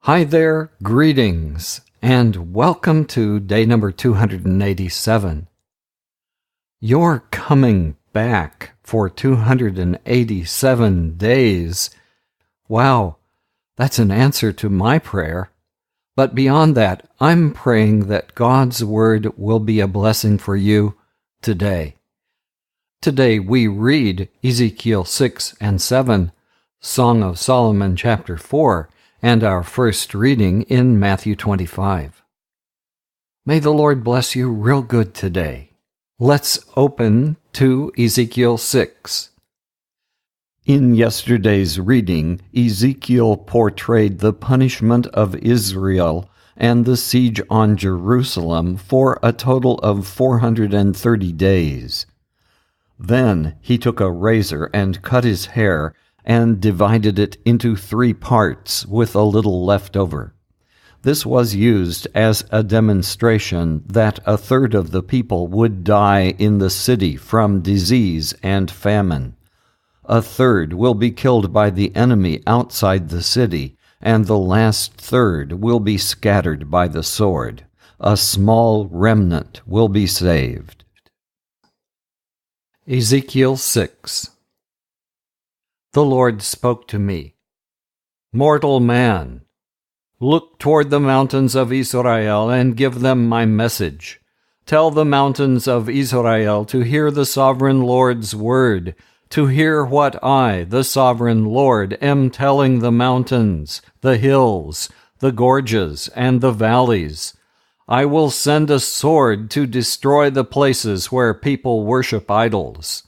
Hi there, greetings, and welcome to day number 287. You're coming back for 287 days. Wow, that's an answer to my prayer. But beyond that, I'm praying that God's Word will be a blessing for you today. Today we read Ezekiel 6 and 7, Song of Solomon chapter 4, and our first reading in Matthew 25. May the Lord bless you real good today. Let's open to Ezekiel 6. In yesterday's reading, Ezekiel portrayed the punishment of Israel and the siege on Jerusalem for a total of 430 days. Then he took a razor and cut his hair and divided it into 3 parts with a little left over. This was used as a demonstration that a third of the people would die in the city from disease and famine. A third will be killed by the enemy outside the city, and the last third will be scattered by the sword. A small remnant will be saved. Ezekiel 6. The Lord spoke to me, "Mortal man, look toward the mountains of Israel and give them my message. Tell the mountains of Israel to hear the sovereign Lord's word, to hear what I, the sovereign Lord, am telling the mountains, the hills, the gorges, and the valleys. I will send a sword to destroy the places where people worship idols.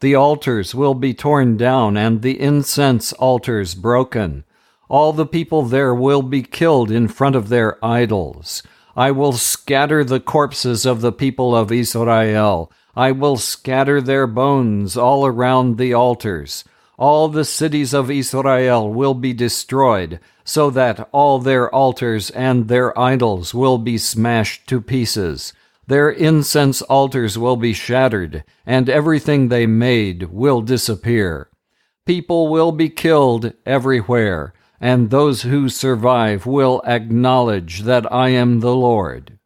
The altars will be torn down and the incense altars broken. All the people there will be killed in front of their idols. I will scatter the corpses of the people of Israel. I will scatter their bones all around the altars. All the cities of Israel will be destroyed, so that all their altars and their idols will be smashed to pieces. Their incense altars will be shattered, and everything they made will disappear. People will be killed everywhere, and those who survive will acknowledge that I am the Lord.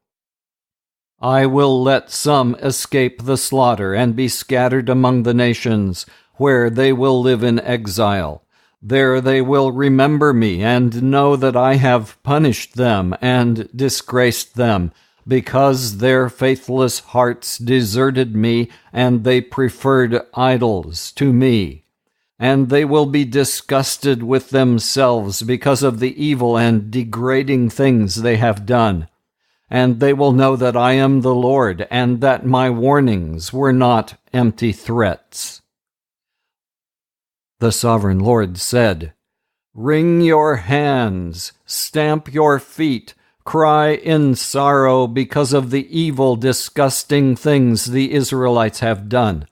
I will let some escape the slaughter and be scattered among the nations, where they will live in exile. There they will remember me and know that I have punished them and disgraced them, because their faithless hearts deserted me, and they preferred idols to me. And they will be disgusted with themselves because of the evil and degrading things they have done. And they will know that I am the Lord, and that my warnings were not empty threats. The sovereign Lord said, "Wring your hands, stamp your feet, cry in sorrow because of the evil, disgusting things the Israelites have done.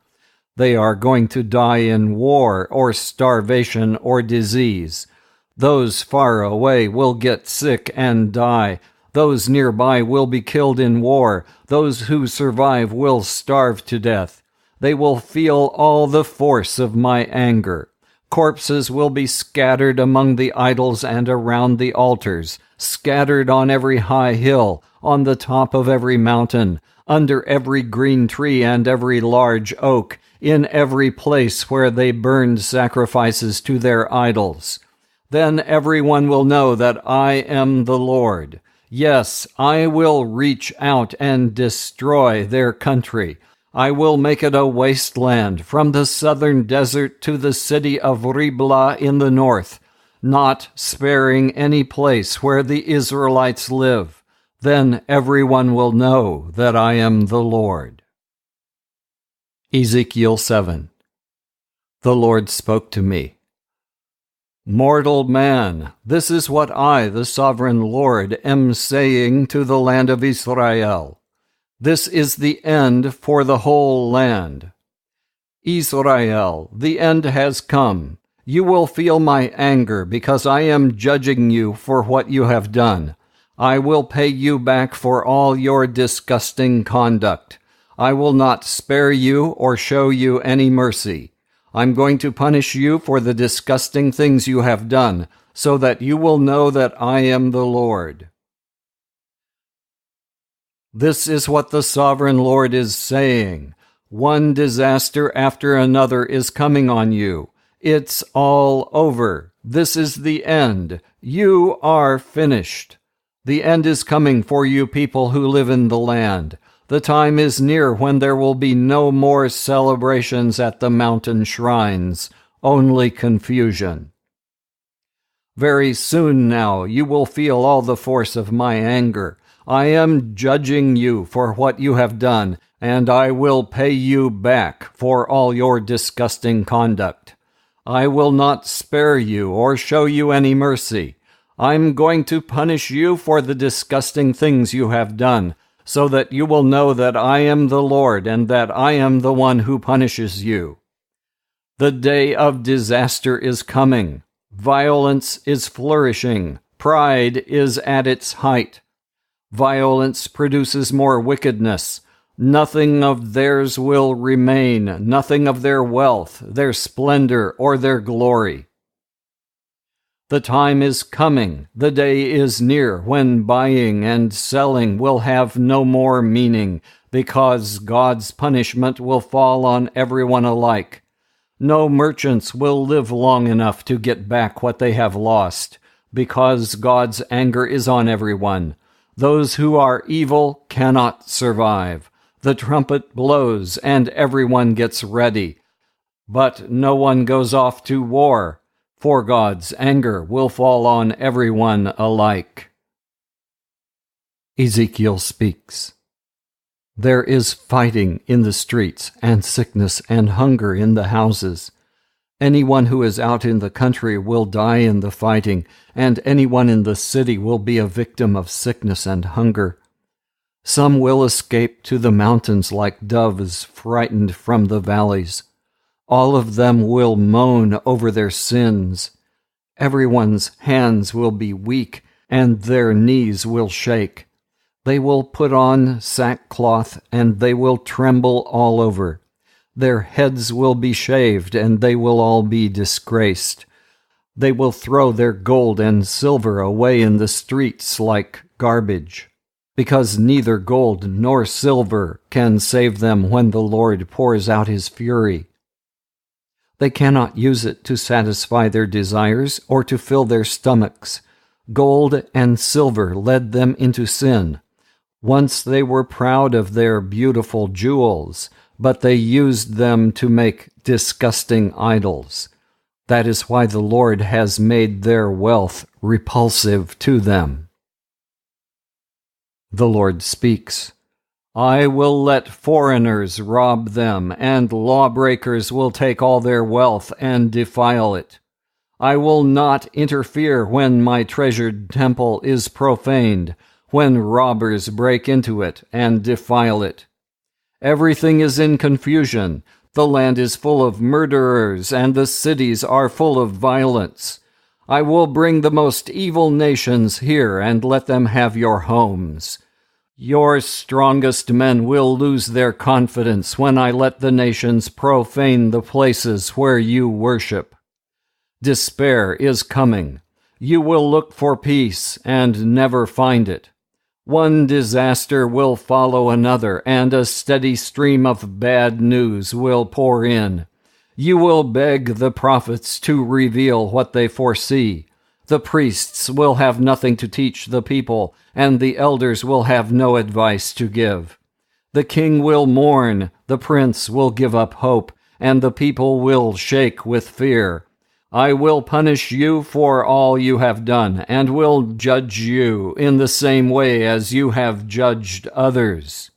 They are going to die in war or starvation or disease. Those far away will get sick and die. Those nearby will be killed in war. Those who survive will starve to death. They will feel all the force of my anger. Corpses will be scattered among the idols and around the altars, scattered on every high hill, on the top of every mountain, under every green tree and every large oak, in every place where they burned sacrifices to their idols. Then everyone will know that I am the Lord. Yes, I will reach out and destroy their country. I will make it a wasteland from the southern desert to the city of Riblah in the north, not sparing any place where the Israelites live. Then everyone will know that I am the Lord." Ezekiel 7. The Lord spoke to me, "Mortal man, this is what I, the sovereign Lord, am saying to the land of Israel. This is the end for the whole land. Israel, the end has come. You will feel my anger because I am judging you for what you have done. I will pay you back for all your disgusting conduct. I will not spare you or show you any mercy. I'm going to punish you for the disgusting things you have done, so that you will know that I am the Lord. This is what the sovereign Lord is saying. One disaster after another is coming on you. It's all over. This is the end. You are finished. The end is coming for you people who live in the land. The time is near when there will be no more celebrations at the mountain shrines, only confusion. Very soon now you will feel all the force of my anger. I am judging you for what you have done, and I will pay you back for all your disgusting conduct. I will not spare you or show you any mercy. I'm going to punish you for the disgusting things you have done, so that you will know that I am the Lord and that I am the one who punishes you. The day of disaster is coming. Violence is flourishing. Pride is at its height. Violence produces more wickedness. Nothing of theirs will remain, nothing of their wealth, their splendor, or their glory. The time is coming, the day is near, when buying and selling will have no more meaning, because God's punishment will fall on everyone alike. No merchants will live long enough to get back what they have lost, because God's anger is on everyone. Those who are evil cannot survive. The trumpet blows, and everyone gets ready. But no one goes off to war, for God's anger will fall on everyone alike. Ezekiel speaks. There is fighting in the streets, and sickness and hunger in the houses. Anyone who is out in the country will die in the fighting, and anyone in the city will be a victim of sickness and hunger. Some will escape to the mountains like doves frightened from the valleys. All of them will moan over their sins. Everyone's hands will be weak, and their knees will shake. They will put on sackcloth, and they will tremble all over. Their heads will be shaved, and they will all be disgraced. They will throw their gold and silver away in the streets like garbage, because neither gold nor silver can save them when the Lord pours out his fury. They cannot use it to satisfy their desires or to fill their stomachs. Gold and silver led them into sin. Once they were proud of their beautiful jewels, but they used them to make disgusting idols. That is why the Lord has made their wealth repulsive to them. The Lord speaks. I will let foreigners rob them, and lawbreakers will take all their wealth and defile it. I will not interfere when my treasured temple is profaned, when robbers break into it and defile it. Everything is in confusion. The land is full of murderers, and the cities are full of violence. I will bring the most evil nations here and let them have your homes. Your strongest men will lose their confidence when I let the nations profane the places where you worship. Despair is coming. You will look for peace and never find it. One disaster will follow another, and a steady stream of bad news will pour in. You will beg the prophets to reveal what they foresee. The priests will have nothing to teach the people, and the elders will have no advice to give. The king will mourn, the prince will give up hope, and the people will shake with fear. I will punish you for all you have done, and will judge you in the same way as you have judged others.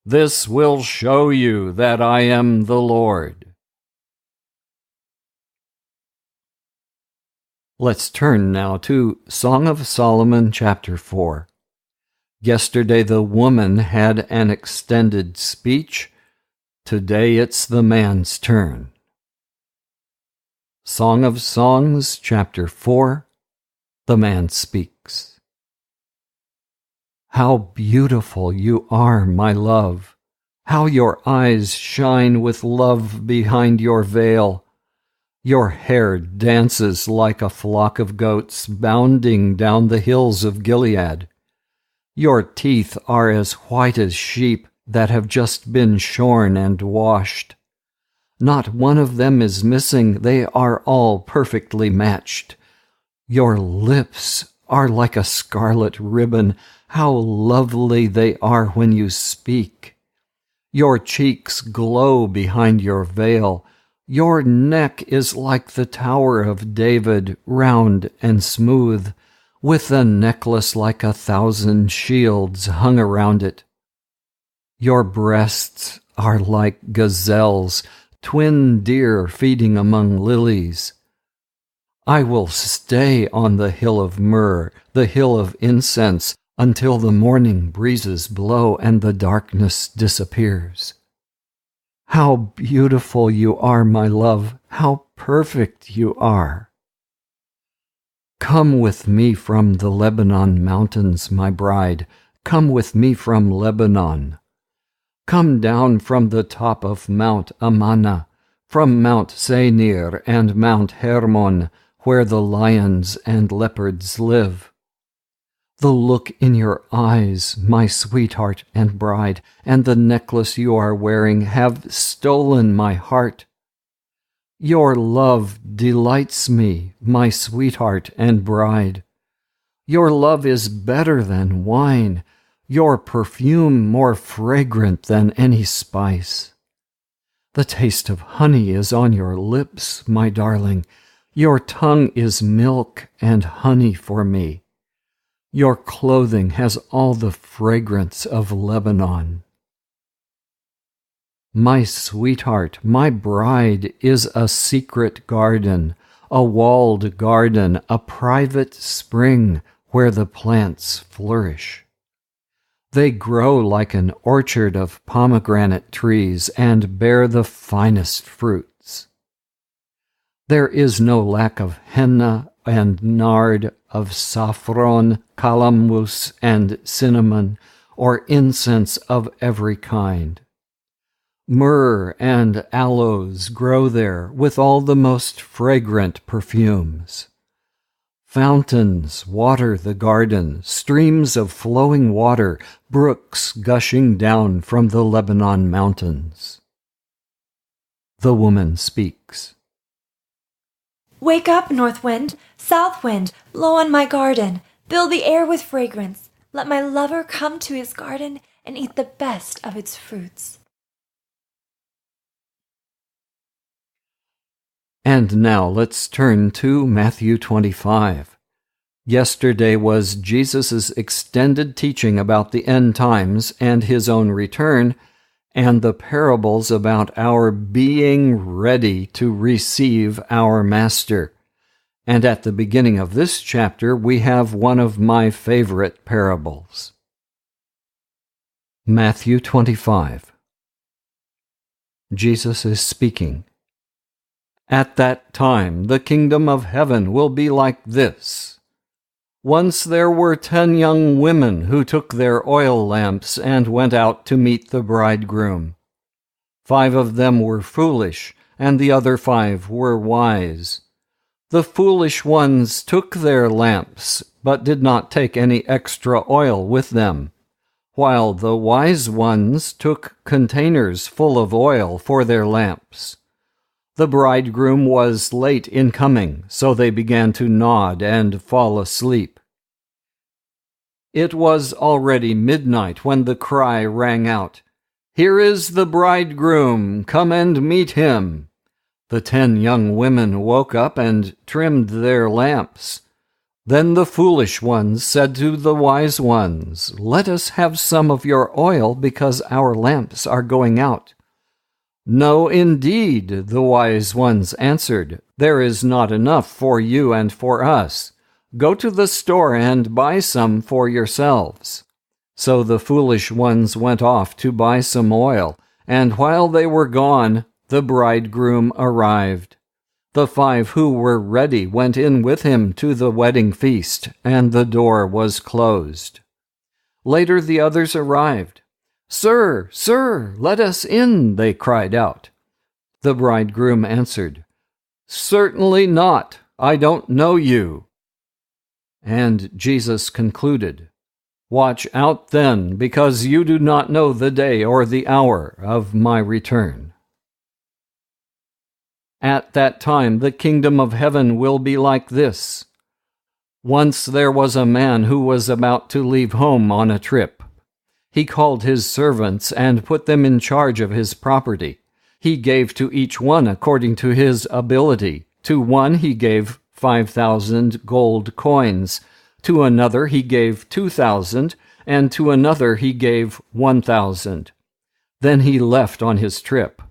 This will show you that I am the Lord. Let's turn now to Song of Solomon, chapter 4. Yesterday the woman had an extended speech. Today it's the man's turn. Song of Songs, chapter 4. The man speaks. How beautiful you are, my love! How your eyes shine with love behind your veil! Your hair dances like a flock of goats bounding down the hills of Gilead. Your teeth are as white as sheep that have just been shorn and washed. Not one of them is missing, they are all perfectly matched. Your lips are like a scarlet ribbon. How lovely they are when you speak. Your cheeks glow behind your veil. Your neck is like the Tower of David, round and smooth, with a necklace like 1,000 shields hung around it. Your breasts are like gazelles, twin deer feeding among lilies. I will stay on the hill of myrrh, the hill of incense, until the morning breezes blow and the darkness disappears. How beautiful you are, my love, how perfect you are. Come with me from the Lebanon mountains, my bride, come with me from Lebanon. Come down from the top of Mount Amana, from Mount Senir and Mount Hermon, where the lions and leopards live. The look in your eyes, my sweetheart and bride, and the necklace you are wearing have stolen my heart. Your love delights me, my sweetheart and bride. Your love is better than wine, your perfume more fragrant than any spice. The taste of honey is on your lips, my darling. Your tongue is milk and honey for me. Your clothing has all the fragrance of Lebanon. My sweetheart, my bride, is a secret garden, a walled garden, a private spring where the plants flourish. They grow like an orchard of pomegranate trees and bear the finest fruits. There is no lack of henna and nard, of saffron, calamus, and cinnamon, or incense of every kind. Myrrh and aloes grow there with all the most fragrant perfumes. Fountains water the garden, streams of flowing water, brooks gushing down from the Lebanon mountains. The woman speaks. Wake up, north wind, south wind, blow on my garden, fill the air with fragrance. Let my lover come to his garden and eat the best of its fruits. And now let's turn to Matthew 25. Yesterday was Jesus' extended teaching about the end times and his own return, and the parables about our being ready to receive our Master. And at the beginning of this chapter, we have one of my favorite parables. Matthew 25. Jesus is speaking. At that time, the kingdom of heaven will be like this. Once there were 10 young women who took their oil lamps and went out to meet the bridegroom. 5 of them were foolish, and the other 5 were wise. The foolish ones took their lamps, but did not take any extra oil with them, while the wise ones took containers full of oil for their lamps. The bridegroom was late in coming, so they began to nod and fall asleep. It was already midnight when the cry rang out, "Here is the bridegroom, come and meet him." The 10 young women woke up and trimmed their lamps. Then the foolish ones said to the wise ones, "Let us have some of your oil, because our lamps are going out." "No, indeed," the wise ones answered. "There is not enough for you and for us. Go to the store and buy some for yourselves." So the foolish ones went off to buy some oil, and while they were gone, the bridegroom arrived. The 5 who were ready went in with him to the wedding feast, and the door was closed. Later the others arrived. "Sir, sir, let us in," they cried out. The bridegroom answered, "Certainly not. I don't know you." And Jesus concluded, "Watch out then, because you do not know the day or the hour of my return." At that time, the kingdom of heaven will be like this. Once there was a man who was about to leave home on a trip. He called his servants and put them in charge of his property. He gave to each one according to his ability. To one he gave 5,000 gold coins. To another he gave 2,000, and to another he gave 1,000. Then he left on his trip.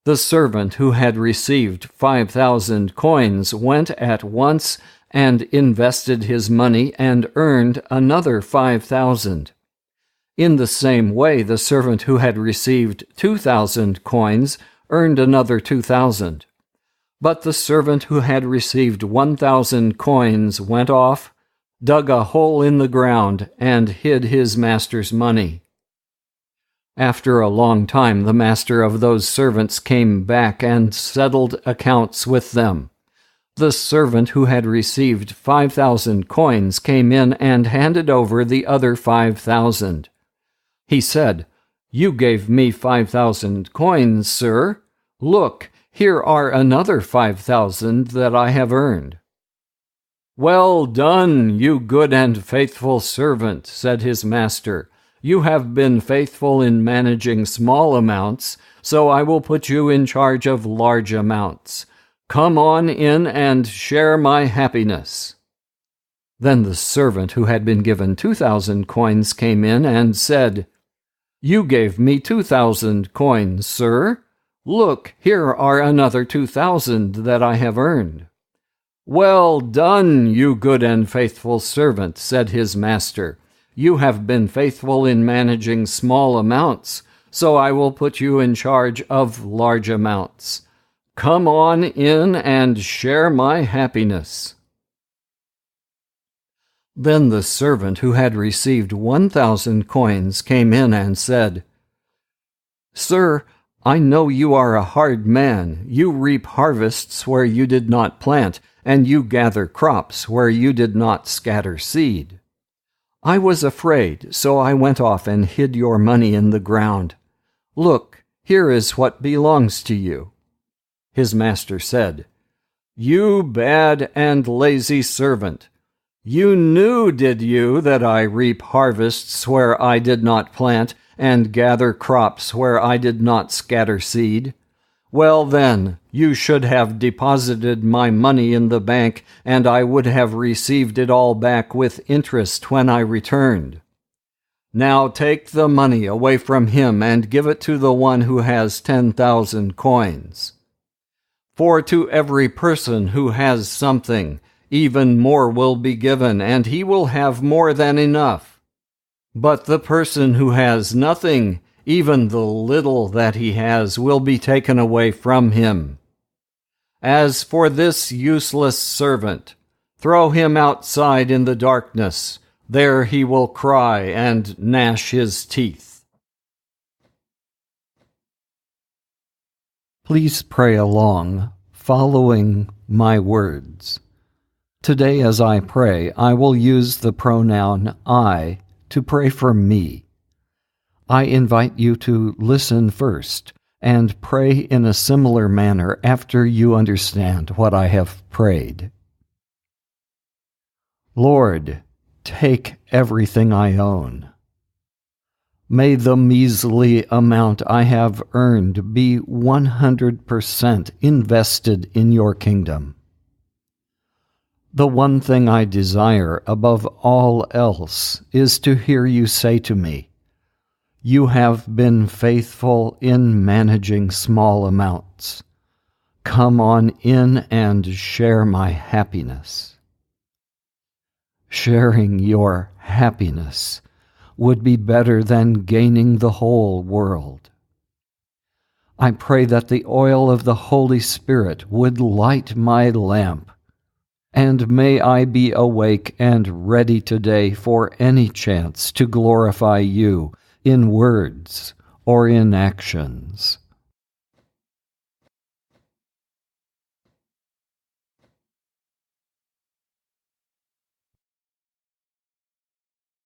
The servant who had received 5,000 coins went at once and invested his money and earned another 5,000. In the same way, the servant who had received 2,000 coins earned another 2,000. But the servant who had received 1,000 coins went off, dug a hole in the ground, and hid his master's money. After a long time, the master of those servants came back and settled accounts with them. The servant who had received 5,000 coins came in and handed over the other 5,000. He said, "You gave me 5,000 coins, sir. Look, here are another 5,000 that I have earned." "Well done, you good and faithful servant," said his master. "You have been faithful in managing small amounts, so I will put you in charge of large amounts. Come on in and share my happiness." Then the servant who had been given 2,000 coins came in and said, "You gave me 2,000 coins, sir. Look, here are another 2,000 that I have earned." "Well done, you good and faithful servant," said his master. "You have been faithful in managing small amounts, so I will put you in charge of large amounts. Come on in and share my happiness." Then the servant who had received 1,000 coins came in and said, "Sir, I know you are a hard man. You reap harvests where you did not plant, and you gather crops where you did not scatter seed. I was afraid, so I went off and hid your money in the ground. Look, here is what belongs to you." His master said, "You bad and lazy servant! You knew, did you, that I reap harvests where I did not plant, and gather crops where I did not scatter seed? Well then, you should have deposited my money in the bank, and I would have received it all back with interest when I returned. Now take the money away from him and give it to the one who has 10,000 coins. For to every person who has something, even more will be given, and he will have more than enough. But the person who has nothing, even the little that he has, will be taken away from him. As for this useless servant, throw him outside in the darkness. There he will cry and gnash his teeth." Please pray along, following my words. Today as I pray, I will use the pronoun I to pray for me. I invite you to listen first and pray in a similar manner after you understand what I have prayed. Lord, take everything I own. May the measly amount I have earned be 100% invested in your kingdom. The one thing I desire above all else is to hear you say to me, "You have been faithful in managing small amounts. Come on in and share my happiness." Sharing your happiness would be better than gaining the whole world. I pray that the oil of the Holy Spirit would light my lamp, and may I be awake and ready today for any chance to glorify you in words or in actions.